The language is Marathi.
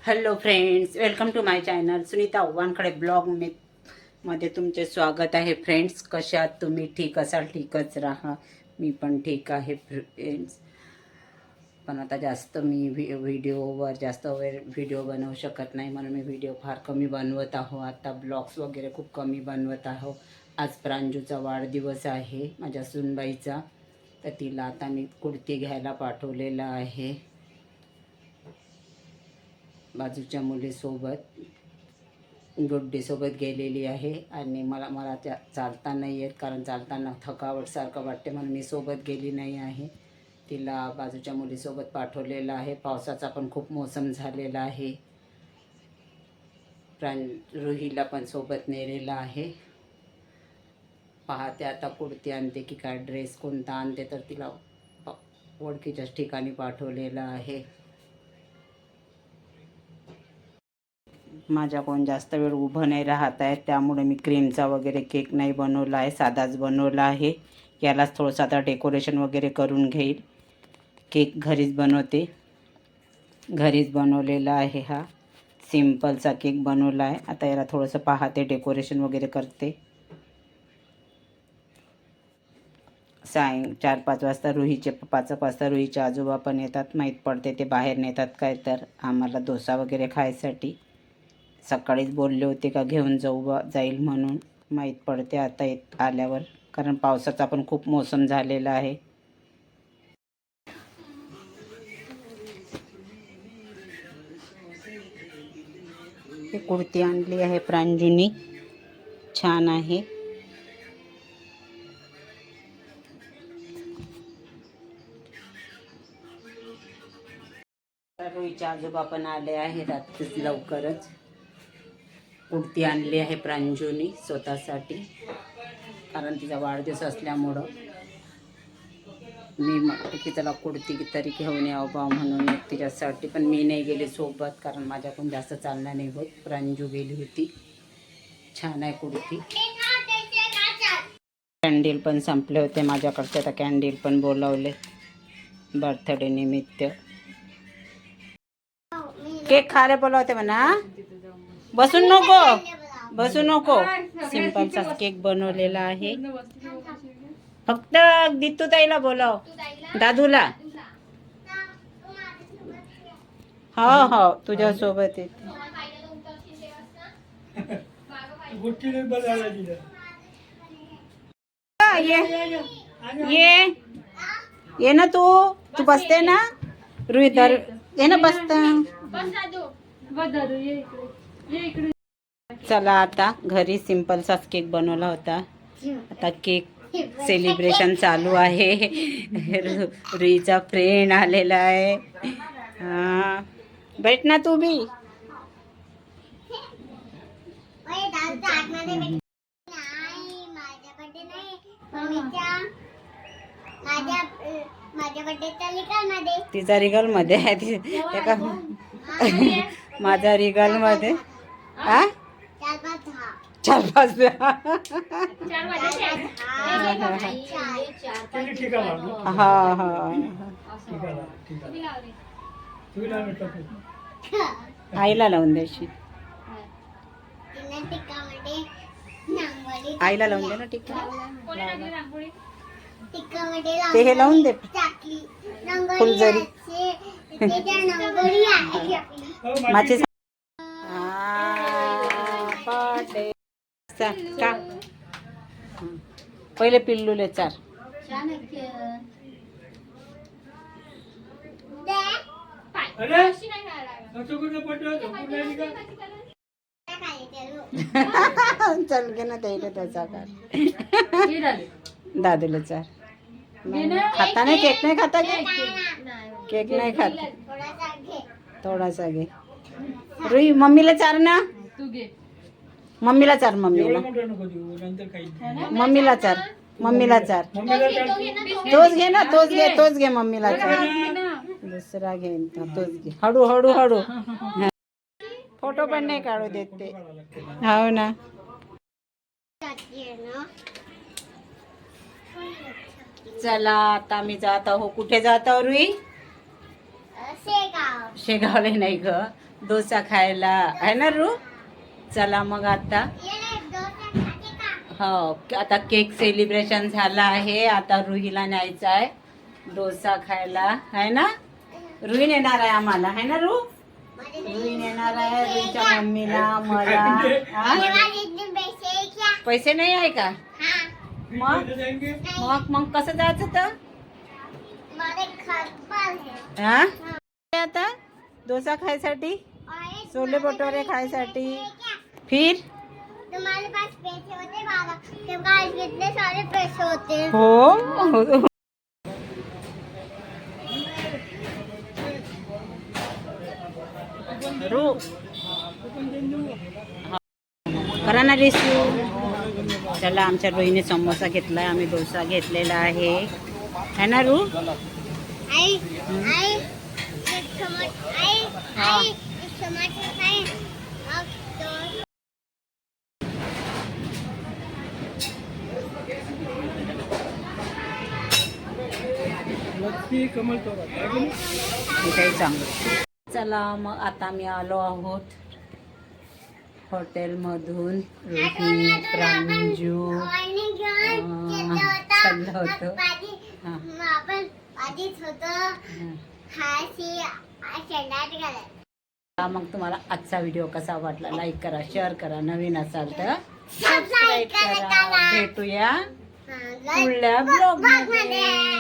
Hello friends, welcome to my channel Sunita Wankhade blog मध्ये तुमचे स्वागत आहे. फ्रेंड्स, कशा आहात तुम्ही? ठीक असाल, ठीकच राहा. मी पण ठीक आहे फ्रेंड्स. पण आता जास्त मी व्हिडिओवर जास्त वेळ व्हिडिओ बनवू शकत नाही, म्हणून मी व्हिडिओ फार कमी बनवत आहो. आता ब्लॉग्स वगैरे खूप कमी बनवत आहो. आज प्रांजूचा वाढदिवस आहे, माझ्या सुनबाईचा. तर तिला आता मी कुर्ती घ्यायला पाठवलेला आहे बाजूच्या मुलीसोबत. गुड्डीसोबत गेलेली आहे आणि मला चालता नाही येत, कारण चालताना थकावटसारखं वाटते, म्हणून मी सोबत गेली नाही आहे. तिला बाजूच्या मुलीसोबत पाठवलेलं आहे. पावसाचा पण खूप मोसम झालेला आहे. रुहीला पण सोबत नेलेला आहे. पाहते आता कुर्ती आणते की काय, ड्रेस कोणता आणते. तर तिला ओळखीच्याच ठिकाणी पाठवलेलं आहे. माझ्याकडून जास्त वेळ उभं नाही राहत आहे, त्यामुळे मी क्रीमचा वगैरे केक नाही बनवला आहे, साधाच बनवला आहे. यालाच थोडंसं आता डेकोरेशन वगैरे करून घेईल. केक घरीच बनवते, घरीच बनवलेला आहे. हा सिम्पलचा केक बनवला आहे. आता याला थोडंसं पाहते, डेकोरेशन वगैरे करते. 4-5 वाजता रुहीचे 5 वाजता रुहीचे आजोबा पण येतात. माहीत पडते ते बाहेर नेतात काय तर आम्हाला डोसा वगैरे खायसाठी. सकाळीच बोलले होते का घेऊन जाईल म्हणून. माहीत पडते आता आल्यावर, कारण पावसाचा पण खूप मोसम झालेला आहे. ही कुर्ती आणली आहे प्रांजूनी, छान आहे. रुहीचे आजोबा पण आले आहे रात्रीच लवकरच. कुर्ती आणली आहे प्रांजूनी स्वतःसाठी, कारण तिचा वाढदिवस असल्यामुळं. मी म्हटलं की त्याला कुर्ती तरी घेऊन यावं बा म्हणून तिच्यासाठी. पण मी नाही गेले सोबत, कारण माझ्याकडून जास्त चालणं नाही होत. प्रांजू गेली होती. छान आहे कुर्ती. कॅन्डल पण संपले होते माझ्याकडचे, तर कॅन्डल पण बोलावले बर्थडे निमित्त. केक खायला बोलावते म्हणा. बसून नको. सिंपलचा केक बनवलेला आहे. फक्त दितू ताईला बोलाव, दादूला. हो तुझ्या सोबत येते. ये ना तू बसते ना रुईधर, ये ना बसता. चला आता घरी सिंपलचाच केक बनवला होता. आता केक सेलिब्रेशन चालू आहे. रुईचा फ्रेंड आलेला आहे. हा, बैठ ना तू बी. तिचा रिगल मध्ये आहे. माझा रिगल मध्ये. हा 4-5 आईला लावून द्यायची. आईला लावून दे ना टिक्का. ते हे लावून दे फुलझरी. माझे का पहिले पिल्लूले चार. चल घे ना त्याला त्याचा काय. दादूला चार. खाता नाही केक, नाही खाता केक नाही खात. थोडासा घे. रुई मम्मीला चार ना. मम्मीला चार. मम्मीला चार. तोच घे ना, तोच घे मम्मीला चार. दुसरा घे तोच घे. हळू. फोटो पण नाही काढू देत ते. हो ना. चला आता मी जात आहो. कुठे जात आहो रुई? शेगावले नाही ग, डोसा खायला आहे ना रू. चला मग आता हो आता केक सेलिब्रेशन झालं आहे. आता रुहीला न्यायचं आहे डोसा खायला आहे ना. रुही नेणार आहे आम्हाला आहे ना रू. रुही नेणार आहे रुहीच्या मम्मीला मला. हा? पैसे नाही आहे का मग मग मग कसं जायचं तर हा आता डोसा खायसाठी छोले भटोरे खायसाठी फिर तुम्हारे पास पैसे होते बाबा के पास कितने सारे पैसे होते हो. रू करा ना रिसिव. चला आमच्या रोहीने समोसा घेतलाय आम्ही डोसा घेतलेला आहे है ना रू. आई आई एक समोसा आई आई एक समोसा खाए अब तो काही चांगलं. चला मग आता मी आलो आहोत हॉटेलमधून. रोही प्रांजू चाललं होतं. आपण आधीच होतं खायची शेंडात घालायचं. मग तुम्हाला आजचा व्हिडिओ कसा वाटला लाईक करा शेअर करा नवीन असाल तर सबस्क्राईब सबस्क्राईब करा. करा. भेटूया पुढल्या ब्लॉग मध्ये.